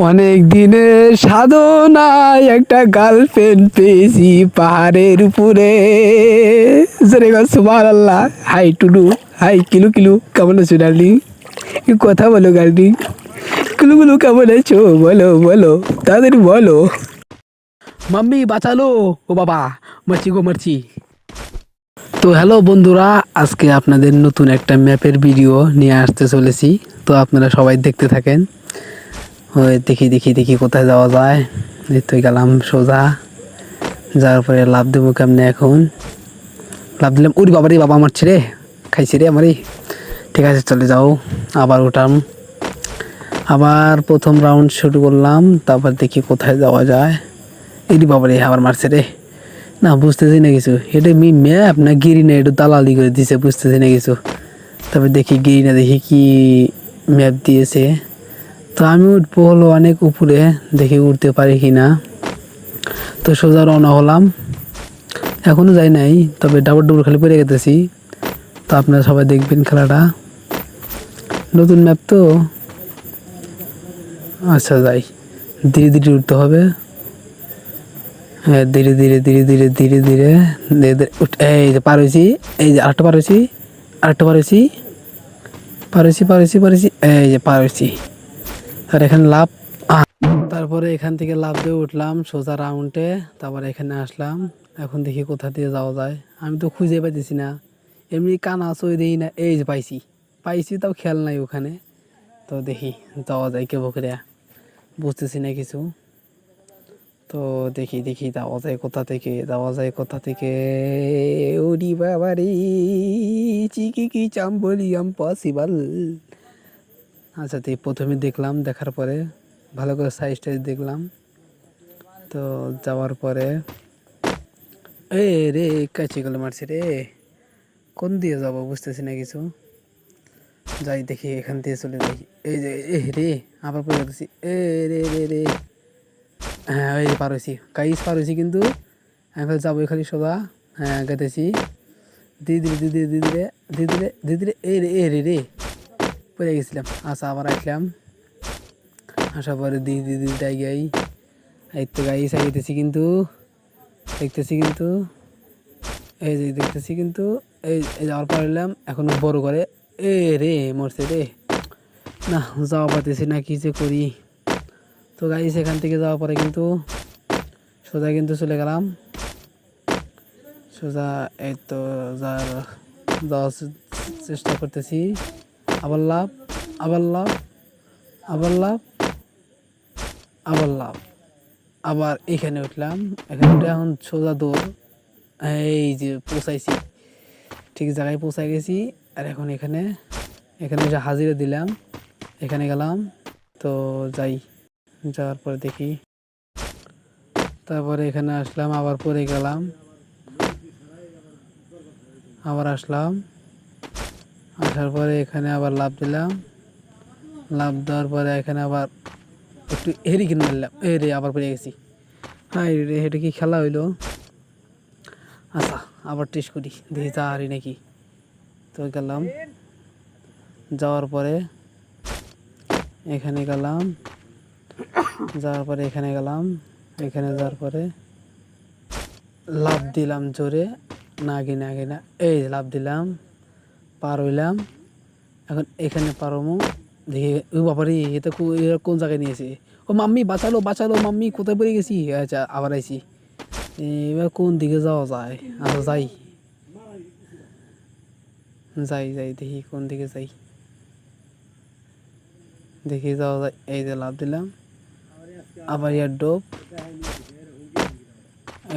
অনেক দিনের সাধনায় একটা গার্লফ্রেন্ড পেয়েছি পাহাড়ের উপরে। সুবহানাল্লাহ। হাই টুডু, হাই কিলু কিলু, কেমন আছো ডার্লিং? কথা বলো ডার্লিং, কিলু কিলু কেমন আছো? বলো বলো, তাড়াতাড়ি বলো। মাম্মি বাঁচালো, ও বাবা মারছি গো মারছি। তো হ্যালো বন্ধুরা, আজকে আপনাদের নতুন একটা ম্যাপের ভিডিও নিয়ে আসতে চলেছি। তো আপনারা সবাই দেখতে থাকেন। ওই দেখি দেখি দেখি কোথায় যাওয়া যায়। তুই গেলাম সোজা, যাওয়ার পরে লাভ দেবো কেমনে? এখন লাভ দিলাম, উরি বাবারে, বাবা মারছে রে, খাইছে রে আমারই। ঠিক আছে চলে যাও, আবার উঠাম, আবার প্রথম রাউন্ড শুরু করলাম। তারপর দেখি কোথায় যাওয়া যায়। ইরি বাবারে, আবার মারছে রে। না বুঝতেছি না কিছু, এটা মি ম্যাপ না গিরি না, একটু দালালি করে দিছে, বুঝতেছি না কিছু। তারপর দেখি গিরি না, দেখি কি ম্যাপ দিয়েছে। তো আমি উঠবো হলো অনেক উপরে, দেখি উঠতে পারি কি না। তো সোজা রওনা হলাম, এখনও যাই নাই, তবে ডাবর ডুবর খালি পড়ে গেতেছি। তো আপনারা সবাই দেখবেন খেলাটা, নতুন ম্যাপ তো। আচ্ছা যাই, ধীরে ধীরে উঠতে হবে। হ্যাঁ ধীরে ধীরে ধীরে ধীরে ধীরে ধীরে ধীরে এই যে পার হয়েছি, এই যে আরেকটা পার হয়েছি, আরেকটা পার হয়েছি, পারেছি পারেছি পারেছি, এই যে পার হয়েছি। আর এখানে লাভ, তারপরে এখান থেকে লাফ দিয়ে উঠলাম সোজা রাউন্ডে। তারপরে এখানে আসলাম, এখন দেখি কোথা দিয়ে যাওয়া যায়। আমি তো খুঁজে পাইতেছি না, এমনি কানা চই দিই না। এই যে পাইছি পাইছি, তাও খেয়াল নাই ওখানে। তো দেখি যাওয়া যায় কে বকরিয়া, বুঝতেছি না কিছু। তো দেখি দেখি যাওয়া যায় কোথা থেকে, যাওয়া যায় কোথা থেকে। ওরি বাবারি, চিকি কি চাম্বলিয়াম পসিবল। আচ্ছা তুই প্রথমে দেখলাম, দেখার পরে ভালো করে সাইজ টাইজ দেখলাম। তো যাওয়ার পরে এ রে কাছে গেলে মারছে রে, কোন দিয়ে যাবো বুঝতেছি না কিছু। যাই দেখি এখান দিয়ে চলে যাই। এই যে এ রে, আবার পরে গেছি, এ রে রে রে। হ্যাঁ এই পার হয়েছি, গাইস পার হয়েছি, কিন্তু আমি যাবো খালি সোজা। হ্যাঁ গেতেছি, ধীরে ধীরে ধীরে ধীরে ধীরে ধীরে ধীরে ধীরে ধীরে, এ রে রে পড়ে গেছিলাম। আচ্ছা আবার আসলাম, আসার পরে ধীরে ধীরে ধীরে গাই, এই তো গাইস আইতেছি কিন্তু, দেখতেছি কিন্তু, এই যে দেখতেছি কিন্তু, এই যাওয়ার পর এলাম এখন বড় করে। এ রে মরছে রে, না যাওয়া পারতেছি না, কি যে করি। তো গাইস এখান থেকে যাওয়ার পরে কিন্তু সোজা কিন্তু চলে গেলাম সোজা। এই তো যাওয়ার চেষ্টা করতেছি। আবার লাভ, আবার লাভ, আবার লাভ, আবার লাভ, আবার এখানে উঠলাম। এখানে উঠে এখন সোজা দৌড়। এই যে পৌঁছাইছি, ঠিক জায়গায় পৌঁছাই গেছি। আর এখন এখানে এখানে যে হাজিরা দিলাম, এখানে গেলাম। তো যাই, যাওয়ার পরে দেখি, তারপরে এখানে আসলাম, আবার পরে গেলাম, আবার আসলাম, আসার পরে এখানে আবার লাভ দিলাম। লাভ দেওয়ার পরে এখানে আবার একটু হেরিকেন মারলাম, এই রে আবার পড়ে গেছি। হ্যাঁ রে, এটা কি খেলা হইলো? আচ্ছা আবার টেস্ট করি, দেখি যা হারি নাকি। তো গেলাম, যাওয়ার পরে এখানে গেলাম, যাওয়ার পরে এখানে গেলাম, এখানে যাওয়ার পরে লাভ দিলাম জোরে, না কিনা কিনা, এই লাভ দিলাম, পার হইলাম। এখন এখানে পারমু, দেখি ওই বাবারে, এটা কোন জায়গায় নিয়েছে? ও মাম্মি বাঁচালো বাঁচালো, মাম্মি কোথায় পড়ে গেছি? আচ্ছা আবার আইছি, এবার কোন দিকে যাওয়া যায়? আচ্ছা যাই যাই যাই দেখি কোন দিকে যাই, দেখি যাওয়া যায়। এই যে লাভ দিলাম, আবার ইয়ার ডোপ,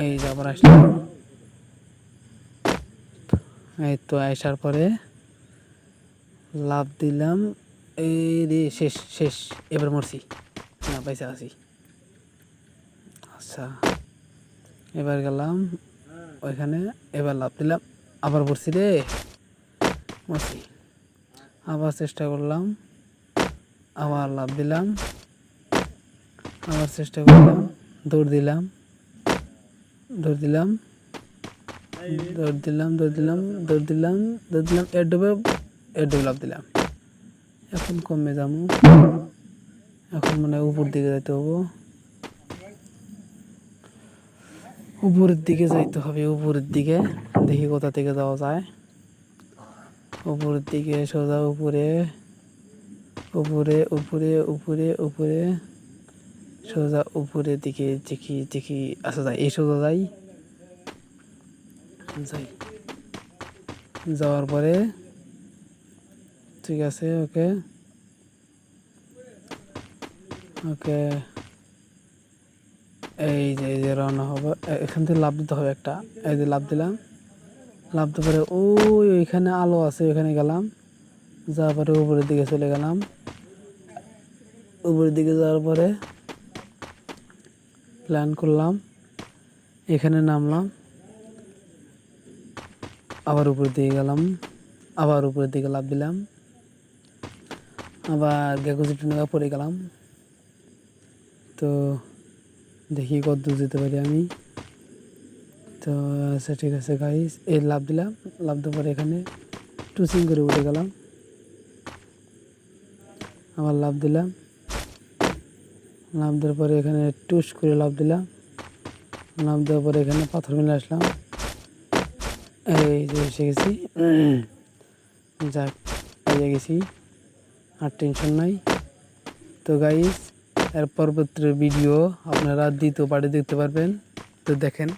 এই যে আবার আসলাম। এই তো আসার পরে লাভ দিলাম, এই রে শেষ শেষ, এবার মরছি না, পয়সা আছি। আচ্ছা এবার গেলাম ওইখানে, এবার লাভ দিলাম, আবার পড়ছি রে, মরছি। আবার চেষ্টা করলাম, আবার লাভ দিলাম, আবার চেষ্টা করলাম, দৌড় দিলাম, দৌড় দিলাম, দৌড় দিলাম, দৌড় দিলাম, দৌড় দিলাম, দৌড় দিলাম, এর ডুবে লাভ দিলাম। এখন কমে যাবো, এখন মানে উপর দিকে যাইতে হবো, উপরের দিকে যাইতে হবে, উপরের দিকে দেখি কোথা থেকে যাওয়া যায়। উপরের দিকে সোজা উপরে, উপরে উপরে উপরে উপরে সোজা উপরের দিকে দেখি দেখি। আচ্ছা যাই, এই সোজা যাই, যাই যাওয়ার পরে ঠিক আছে। ওকে ওকে, এই যে রওনা হবে। এখান থেকে লাফ দিতে হবে একটা, এই যে লাফ দিলাম, লাফ দেওয়ার পরে ওইখানে আলো আছে, ওইখানে গেলাম, যাওয়ার পরে উপরের দিকে চলে গেলাম। উপরের দিকে যাওয়ার পরে প্ল্যান করলাম, এখানে নামলাম, আবার উপরের দিকে গেলাম, আবার উপরের দিকে লাফ দিলাম, আবার গ্যাকুজিটি নাগা পড়ে গেলাম। তো দেখি কত দূর যেতে পারি আমি। তো আচ্ছা ঠিক আছে গাইস, এই লাফ দিলাম, লাফ দেওয়ার পরে এখানে টুসিং করে উঠে গেলাম, আবার লাফ দিলাম, লাফ দেওয়ার পরে এখানে টুস করে লাফ দিলাম, লাফ দেওয়ার পরে এখানে পাথর মেলে আসলাম। এই যে এসে গেছি, যাক পেয়ে গেছি, আর টেনশন নাই। তো গাইস, এর পরবর্তী ভিডিও আপনারা দ্বিতীয় পার্টে দেখতে পারবেন। তো দেখেন।